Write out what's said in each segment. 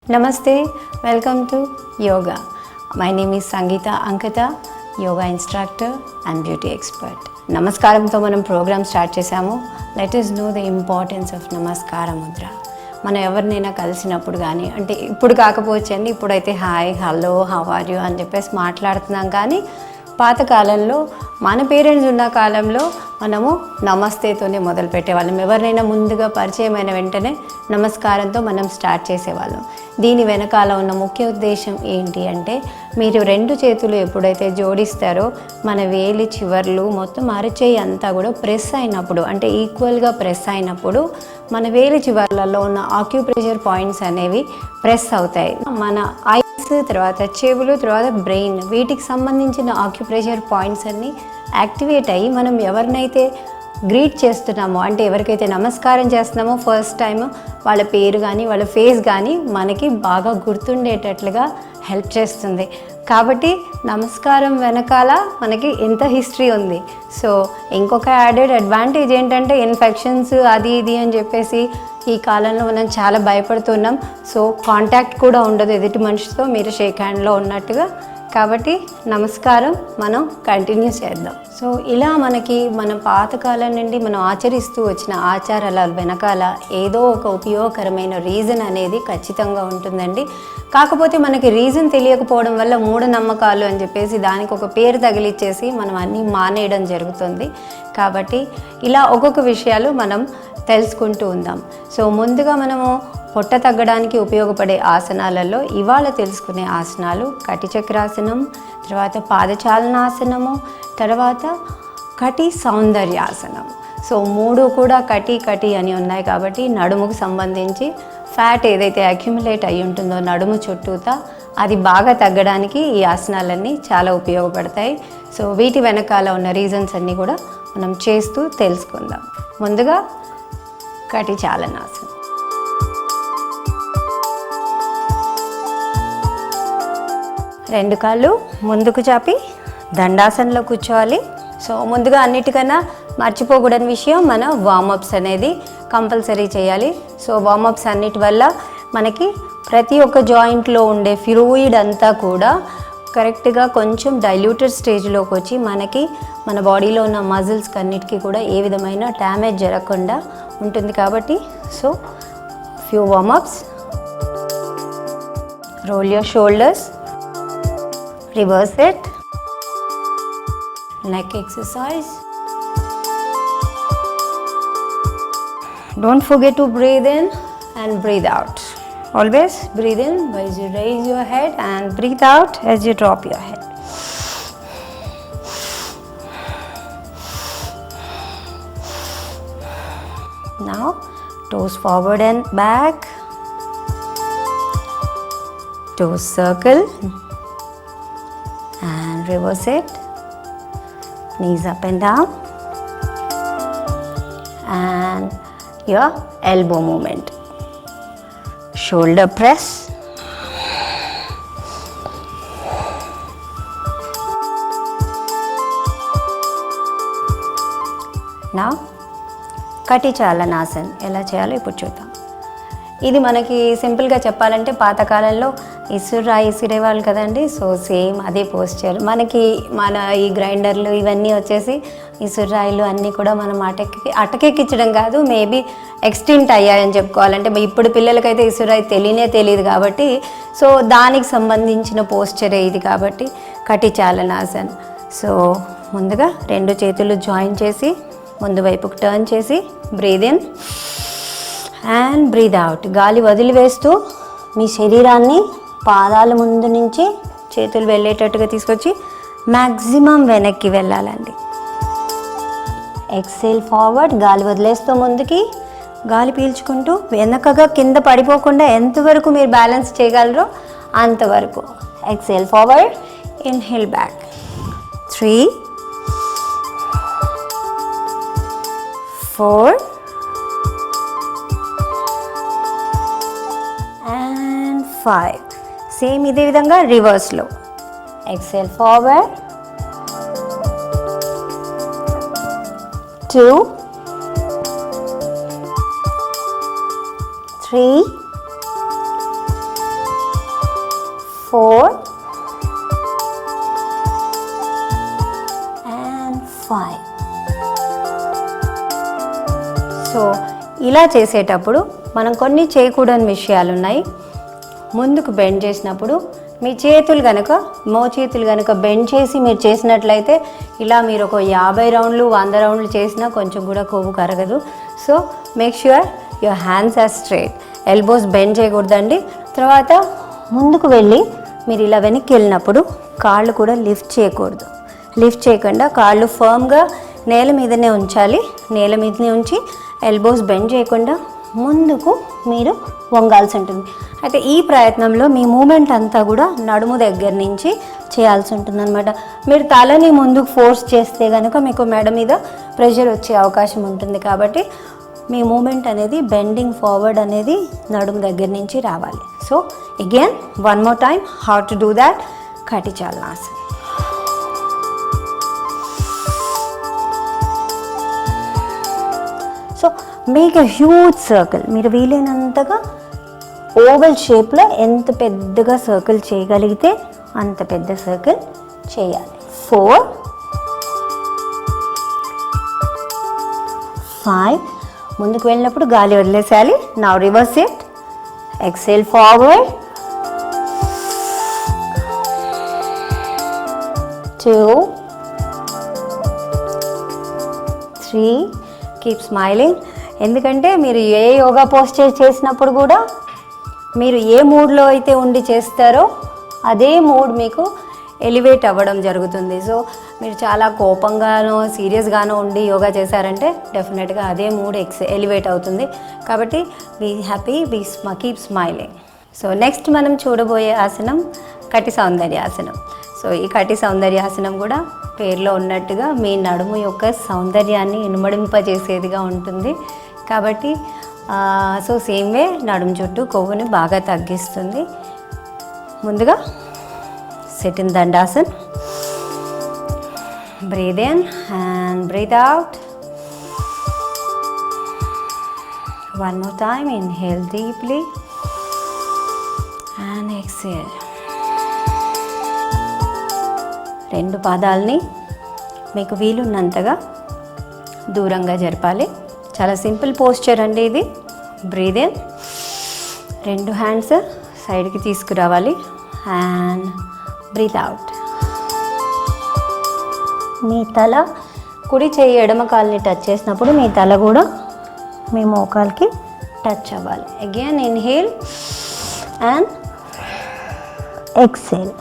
Namaste, welcome to yoga. My name is Sangeeta Ankata, yoga instructor and beauty expert. నమస్కారంతో మనం programme start చేసాము. Let us know the importance of నమస్కార ముద్ర. మనం ఎవరినైనా కలిసినప్పుడు కానీ, అంటే ఇప్పుడు కాకపోవచ్చండి, ఇప్పుడైతే hi, hello, how are you అని చెప్పేసి మాట్లాడుతున్నాం. కానీ పాతకాలంలో మన పేరెంట్స్ ఉన్న కాలంలో మనము నమస్తేతోనే మొదలు పెట్టేవాళ్ళం. ఎవరినైనా ముందుగా పరిచయమైన వెంటనే నమస్కారంతో మనం స్టార్ట్ చేసేవాళ్ళం. దీని వెనకాల ఉన్న ముఖ్య ఉద్దేశం ఏంటి అంటే, మీరు రెండు చేతులు ఎప్పుడైతే జోడిస్తారో మన వేలి చివర్లు మొత్తం అరచేయి అంతా కూడా ప్రెస్ అయినప్పుడు, అంటే ఈక్వల్గా ప్రెస్ అయినప్పుడు మన వేలి చివర్లలో ఉన్న ఆక్యుప్రెషర్ పాయింట్స్ అనేవి ప్రెస్ అవుతాయి. మన ఐస్, తర్వాత చెవులు, తర్వాత బ్రెయిన్, వీటికి సంబంధించిన ఆక్యుప్రెషర్ పాయింట్స్ అన్నీ యాక్టివేట్ అయ్యి మనం ఎవరినైతే గ్రీట్ చేస్తున్నామో, అంటే ఎవరికైతే నమస్కారం చేస్తున్నామో ఫస్ట్ టైం, వాళ్ళ పేరు కానీ వాళ్ళ ఫేస్ కానీ మనకి బాగా గుర్తుండేటట్లుగా హెల్ప్ చేస్తుంది. కాబట్టి నమస్కారం వెనకాల మనకి ఎంత హిస్టరీ ఉంది. సో ఇంకొక యాడెడ్ అడ్వాంటేజ్ ఏంటంటే, ఇన్ఫెక్షన్స్ అది ఇది అని చెప్పేసి ఈ కాలంలో మనం చాలా భయపడుతున్నాం. సో కాంటాక్ట్ కూడా ఉండదు ఎదుటి మనిషితో, మీరు షేక్ హ్యాండ్లో ఉన్నట్టుగా. కాబట్టి నమస్కారం మనం కంటిన్యూ చేద్దాం. సో ఇలా మనకి మన పాతకాలం నుండి మనం ఆచరిస్తూ వచ్చిన ఆచారాల వెనకాల ఏదో ఒక ఉపయోగకరమైన రీజన్ అనేది ఖచ్చితంగా ఉంటుందండి. కాకపోతే మనకి రీజన్ తెలియకపోవడం వల్ల మూఢనమ్మకాలు అని చెప్పేసి దానికి ఒక పేరు తగిలిచ్చేసి మనం అన్నీ మానేయడం జరుగుతుంది. కాబట్టి ఇలా ఒక్కొక్క విషయాలు మనం తెలుసుకుంటూ ఉందాం. సో ముందుగా మనము పొట్ట తగ్గడానికి ఉపయోగపడే ఆసనాలలో ఇవాళ తెలుసుకునే ఆసనాలు కటి చక్రాసనం, తర్వాత పాదచాలనాసనము, తర్వాత కటి సౌందర్యాసనం. సో మూడు కూడా కటి కటి అని ఉన్నాయి కాబట్టి నడుముకు సంబంధించి ఫ్యాట్ ఏదైతే అక్యుములేట్ అయి ఉంటుందో నడుము చుట్టూతా, అది బాగా తగ్గడానికి ఈ ఆసనాలన్నీ చాలా ఉపయోగపడతాయి. సో వీటి వెనకాల ఉన్న రీజన్స్ అన్నీ కూడా మనం చేస్తూ తెలుసుకుందాం. ముందుగా కటి చాలనాసనం. రెండు కాళ్ళు ముందుకు చాపి దండాసనలో కూర్చోవాలి. సో ముందుగా అన్నిటికన్నా మర్చిపోకూడని విషయం, మన వార్మప్స్ అనేది కంపల్సరీ చేయాలి. సో వార్మప్స్ అన్నిటి వల్ల మనకి ప్రతి ఒక్క జాయింట్లో ఉండే ఫ్లూయిడ్ అంతా కూడా కరెక్ట్గా కొంచెం డైల్యూటెడ్ స్టేజ్లోకి వచ్చి మనకి మన బాడీలో ఉన్న మజిల్స్కి అన్నిటికీ కూడా ఏ విధమైన డ్యామేజ్ జరగకుండా ఉంటుంది. కాబట్టి so few warmups. Roll your shoulders, reverse it, neck exercise. Don't forget to breathe in and breathe out. Always breathe in as you raise your head and breathe out as you drop your head. Now toes forward and back, toes circle and reverse it, knees up and down, and your elbow movement, shoulder press, now కటి చాలనాసన్ ఎలా చేయాలో ఇప్పుడు చూద్దాం. ఇది మనకి సింపుల్గా చెప్పాలంటే పాతకాలంలో ఇసురాయి ఇసిరేవాళ్ళు కదండి. సో సేమ్ అదే పోస్చర్. మనకి మన ఈ గ్రైండర్లు ఇవన్నీ వచ్చేసి ఇసురాయిలు అన్నీ కూడా మనం అటకెక్కించడం కాదు, మేబీ ఎక్స్టింక్ట్ అయ్యాయని చెప్పుకోవాలంటే. ఇప్పుడు పిల్లలకైతే ఇసురాయి తెలియదు కాబట్టి సో దానికి సంబంధించిన పోస్చరే ఇది. కాబట్టి కటి చాలనాసన్. సో ముందుగా రెండు చేతులు జాయిన్ చేసి ముందు వైపుకు టర్న్ చేసి breathe in and breathe out. గాలి వదిలివేస్తూ మీ శరీరాన్ని పాదాల ముందు నుంచి చేతులు వెళ్ళేటట్టుగా తీసుకొచ్చి మ్యాక్సిమం వెనక్కి వెళ్ళాలండి. ఎక్సేల్ ఫార్వర్డ్, గాలి వదిలేస్తూ ముందుకి, గాలి పీల్చుకుంటూ వెనకగా కింద పడిపోకుండా ఎంతవరకు మీరు బ్యాలెన్స్ చేయగలరో అంతవరకు. Exhale forward, inhale back. 3, 4 and 5. Same ఇదే విధంగా రివర్స్లో. Exhale forward, 2, 3, 4 and 5. సో ఇలా చేసేటప్పుడు మనం కొన్ని చేయకూడని విషయాలు ఉన్నాయి. ముందుకు బెండ్ చేసినప్పుడు మీ చేతులు కనుక మోచేతులు కనుక బెండ్ చేసి మీరు చేసినట్లయితే ఇలా మీరు ఒక 50 రౌండ్లు 100 రౌండ్లు చేసినా కొంచెం కూడా కొవ్వు కరగదు. So make sure your hands are straight. Elbows bend చేయకూడదండి. తర్వాత ముందుకు వెళ్ళి మీరు ఇలా వెనక్కి వెళ్ళినప్పుడు కాళ్ళు కూడా లిఫ్ట్ చేయకూడదు. లిఫ్ట్ చేయకుండా కాళ్ళు ఫర్మ్గా నేల మీదనే ఉంచాలి. నేల మీదనే ఉంచి ఎల్బోస్ బెండ్ చేయకుండా ముందుకు మీరు వంగాల్సి ఉంటుంది. అయితే ఈ ప్రయత్నంలో మీ మూమెంట్ అంతా కూడా నడుము దగ్గర నుంచి చేయాల్సి ఉంటుంది అనమాట. మీరు తలని ముందుకు ఫోర్స్ చేస్తే కనుక మీకు మెడ మీద ప్రెషర్ వచ్చే అవకాశం ఉంటుంది. కాబట్టి మీ మూమెంట్ అనేది బెండింగ్ ఫార్వర్డ్ అనేది నడుము దగ్గర నుంచి రావాలి. So again one more time how to do that. Katichalanasan. So make a huge circle. మీరు వీలైనంతగా ఓవల్ షేప్లో ఎంత పెద్దగా సర్కిల్ చేయగలిగితే అంత పెద్ద సర్కిల్ చేయాలి. 4 5 ముందుకు వెళ్ళినప్పుడు గాలి వదిలేసేయాలి. Now reverse it. Exhale forward. 2 3. Keep smiling. ఎందుకంటే మీరు ఏ యోగా పోస్చర్ చేసినప్పుడు కూడా మీరు ఏ మూడ్లో అయితే ఉండి చేస్తారో అదే మూడ్ మీకు ఎలివేట్ అవ్వడం జరుగుతుంది. సో మీరు చాలా కోపంగానో సీరియస్గానో ఉండి యోగా చేశారంటే డెఫినెట్గా అదే మూడ్ ఎలివేట్ అవుతుంది. కాబట్టి be happy, keep smiling. So next మనం చూడబోయే ఆసనం కటి సౌందర్యాసనం. సో ఈ కటి సౌందర్యాసనం కూడా పేరులో ఉన్నట్టుగా మీ నడుము యొక్క సౌందర్యాన్ని ఇనుమడింపజేసేదిగా ఉంటుంది. కాబట్టి సో సేమ్ వే నడుము చుట్టూ కొవ్వుని బాగా తగ్గిస్తుంది. ముందుగా sit in Dandasan. Breathe in and breathe out. One more time. Inhale deeply and exhale. రెండు పాదాలని మీకు వీలున్నంతగా దూరంగా జరపాలి. చాలా సింపుల్ పోస్చర్ అండి ఇది. Breath in. రెండు హ్యాండ్స్ సైడ్కి తీసుకురావాలి అండ్ బ్రీత్ అవుట్. మీ తల కుడి చేయి ఎడమ కాలుని టచ్ చేసినప్పుడు మీ తల కూడా మీ మోకాలకి టచ్ అవ్వాలి. Again inhale and exhale.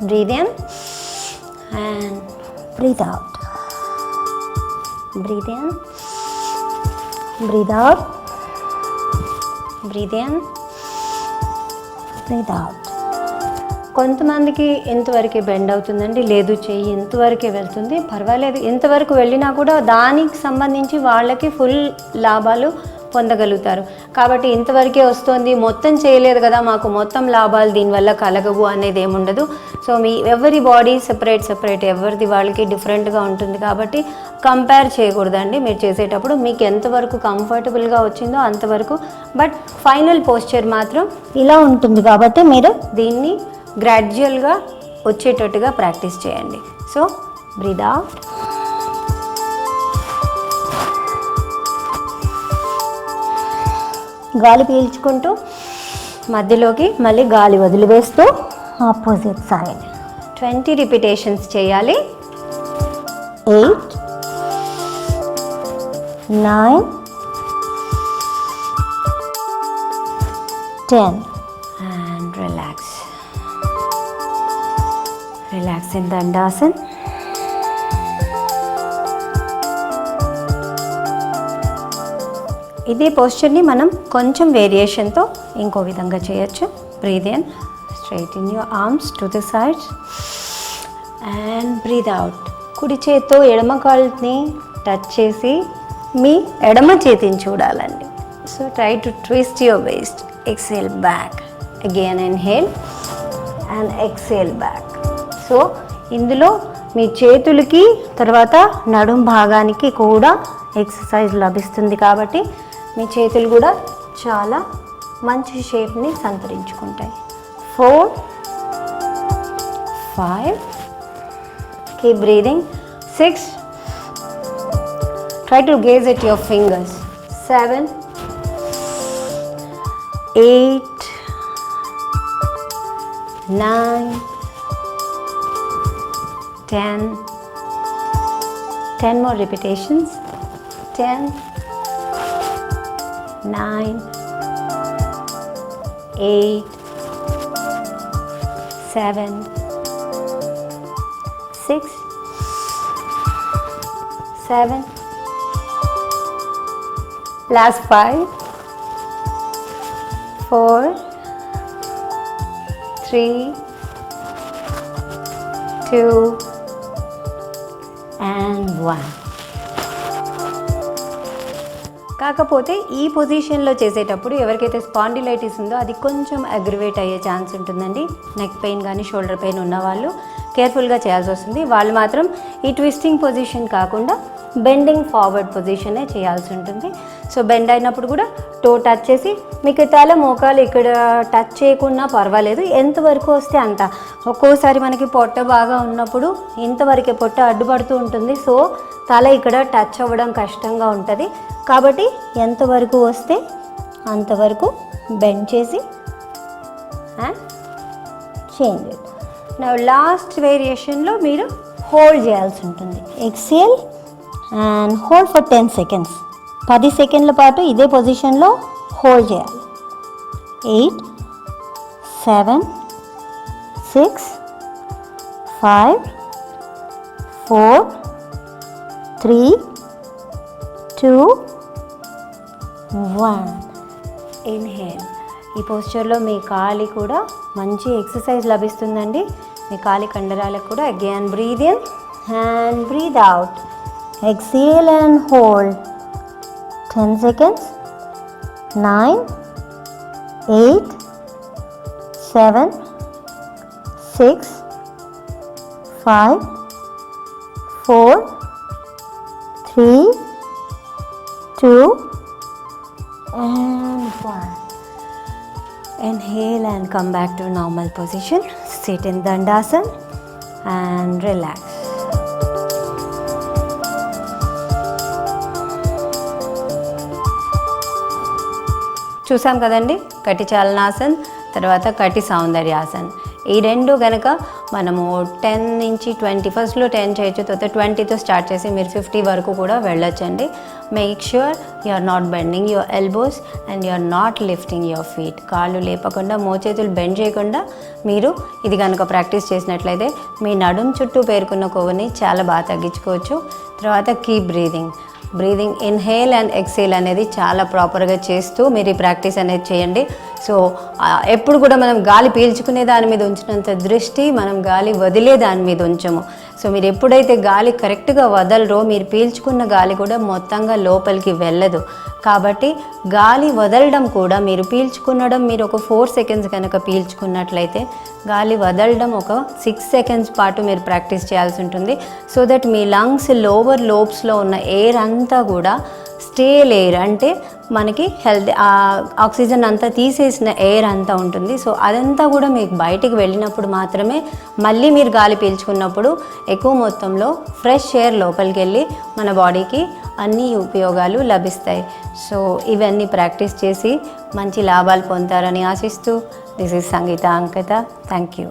Breathe in and breathe out. Breathe in, breathe out, breathe in, breathe out. కొంతమందికి ఎంతవరకు బెండ్ అవుతుందండి, లేదు చెయ్యి ఎంతవరకే వెళ్తుంది, పర్వాలేదు. ఎంతవరకు వెళ్ళినా కూడా దానికి సంబంధించి వాళ్ళకి ఫుల్ లాభాలు పొందగలుగుతారు. కాబట్టి ఇంతవరకే వస్తుంది, మొత్తం చేయలేదు కదా మాకు మొత్తం లాభాలు దీనివల్ల కలగవు అనేది ఏముండదు. సో మీ ఎవరి బాడీ సెపరేట్ ఎవరిది వాళ్ళకి డిఫరెంట్గా ఉంటుంది. కాబట్టి కంపేర్ చేయకూడదండి మీరు చేసేటప్పుడు. మీకు ఎంతవరకు కంఫర్టబుల్గా వచ్చిందో అంతవరకు. బట్ ఫైనల్ పోస్చర్ మాత్రం ఇలా ఉంటుంది. కాబట్టి మీరు దీన్ని గ్రాడ్యువల్గా వచ్చేటట్టుగా ప్రాక్టీస్ చేయండి. So breathe out. గాలి పీల్చుకుంటూ మధ్యలోకి మళ్ళీ గాలి వదిలివేస్తూ ఆపోజిట్ సైడ్ 20 రిపిటేషన్స్ చేయాలి. 8 9 10 and relax in Dandasana. ఇదే పోస్చర్ని మనం కొంచెం వేరియేషన్తో ఇంకో విధంగా చేయొచ్చు. Breathe in, straighten your arms to the sides and breathe out. కుడి చేతితో ఎడమ కాలుని టచ్ చేసి మీ ఎడమ చేతిని చూడాలండి. So try to twist your waste. Exhale back. Again inhale and exhale back. So ఇందులో మీ చేతులకి తర్వాత నడుం భాగానికి కూడా ఎక్సర్సైజ్ లభిస్తుంది. కాబట్టి మీ చేతులు కూడా చాలా మంచి షేప్ని సంతరించుకుంటాయి. 4 5. Keep breathing. 6. Try to gaze at your fingers. 7, 8, 9, 10. 10 more repetitions. 10, 9, 8, 7, 6, 7. Last 5, 4, 3, 2, and 1. కాకపోతే ఈ పొజిషన్లో చేసేటప్పుడు ఎవరికైతే స్పాండిలైటిస్ ఉందో అది కొంచెం అగ్రివేట్ అయ్యే ఛాన్స్ ఉంటుందండి. నెక్ పెయిన్ కానీ షోల్డర్ పెయిన్ ఉన్న వాళ్ళు కేర్ఫుల్గా చేయాల్సి వస్తుంది. వాళ్ళు మాత్రం ఈ ట్విస్టింగ్ పొజిషన్ కాకుండా బెండింగ్ ఫార్వర్డ్ పొజిషనే చేయాల్సి ఉంటుంది. సో బెండ్ అయినప్పుడు కూడా టో టచ్ చేసి మిగతాల మోకాలు ఇక్కడ టచ్ చేయకున్నా పర్వాలేదు, ఎంతవరకు వస్తే అంత. ఒక్కోసారి మనకి పొట్ట బాగా ఉన్నప్పుడు ఇంతవరకే పొట్ట అడ్డుపడుతూ ఉంటుంది. సో తల ఇక్కడ టచ్ అవ్వడం కష్టంగా ఉంటుంది. కాబట్టి ఎంతవరకు వస్తే అంతవరకు బెండ్ చేసి అండ్ చేంజ్ ఇట్. నా లాస్ట్ వేరియేషన్లో మీరు హోల్డ్ చేయాల్సి ఉంటుంది. Exhale and hold for 10 seconds. 10 సెకండ్ల పాటు ఇదే పొజిషన్లో హోల్డ్ చేయాలి. 8, 7, 6, 5, 4, 3, 2, 1. ఇన్హేల్. ఈ పోస్చర్లో మీ కాలి కూడా మంచి ఎక్సర్సైజ్ లభిస్తుందండి. మీ కాలి కండరాలకు కూడా. Again breathe in and breathe out. Exhale and hold 10 seconds. 9, 8, 7, 6, 5, 4, 3, 2, and 1. Inhale and come back to normal position. Sit in Dandasana and relax. చూసాం కదండి, కటి చాలనాసన్ తర్వాత కటి సౌందర్యాసన్. ఈ రెండు కనుక మనము 10 నుంచి 20, ఫస్ట్లో 10 చేయొచ్చు, తర్వాత 20తో స్టార్ట్ చేసి మీరు 50 వరకు కూడా వెళ్ళొచ్చండి. Make sure you are not bending your elbows and you are not lifting your feet. కాళ్ళు లేపకుండా మోచేతులు బెండ్ చేయకుండా మీరు ఇది కనుక ప్రాక్టీస్ చేసినట్లయితే మీ నడుం చుట్టూ పేరుకున్న కొవ్వుని చాలా బాగా తగ్గించుకోవచ్చు. తర్వాత keep breathing inhale and exhale అనేది చాలా ప్రాపర్గా చేస్తూ మీరు ఈ ప్రాక్టీస్ అనేది చేయండి. సో ఎప్పుడు కూడా మనం గాలి పీల్చుకునే దాని మీద ఉంచినంత దృష్టి మనం గాలి వదిలే దాని మీద ఉంచము. సో మీరు ఎప్పుడైతే గాలి కరెక్ట్గా వదలరో మీరు పీల్చుకున్న గాలి కూడా మొత్తంగా లోపలికి వెళ్ళదు. కాబట్టి గాలి వదలడం కూడా మీరు పీల్చుకునడం మీరు ఒక 4 seconds కనుక పీల్చుకున్నట్లయితే గాలి వదలడం ఒక 6 seconds పాటు మీరు ప్రాక్టీస్ చేయాల్సి ఉంటుంది. సో దట్ మీ లంగ్స్ లోవర్ లోబ్స్లో ఉన్న ఎయిర్ అంతా కూడా స్టేల్ ఎయిర్ అంటే మనకి హెల్త్ ఆక్సిజన్ అంతా తీసేసిన ఎయిర్ అంతా ఉంటుంది. సో అదంతా కూడా మీకు బయటికి వెళ్ళినప్పుడు మాత్రమే మళ్ళీ మీరు గాలి పీల్చుకున్నప్పుడు ఎక్కువ మొత్తంలో ఫ్రెష్ ఎయిర్ లోపలికి వెళ్ళి మన బాడీకి అన్ని ఉపయోగాలు లభిస్తాయి. సో ఇవన్నీ ప్రాక్టీస్ చేసి మంచి లాభాలు పొందుతారని ఆశిస్తూ this is Sangeetha Ankitha. Thank you.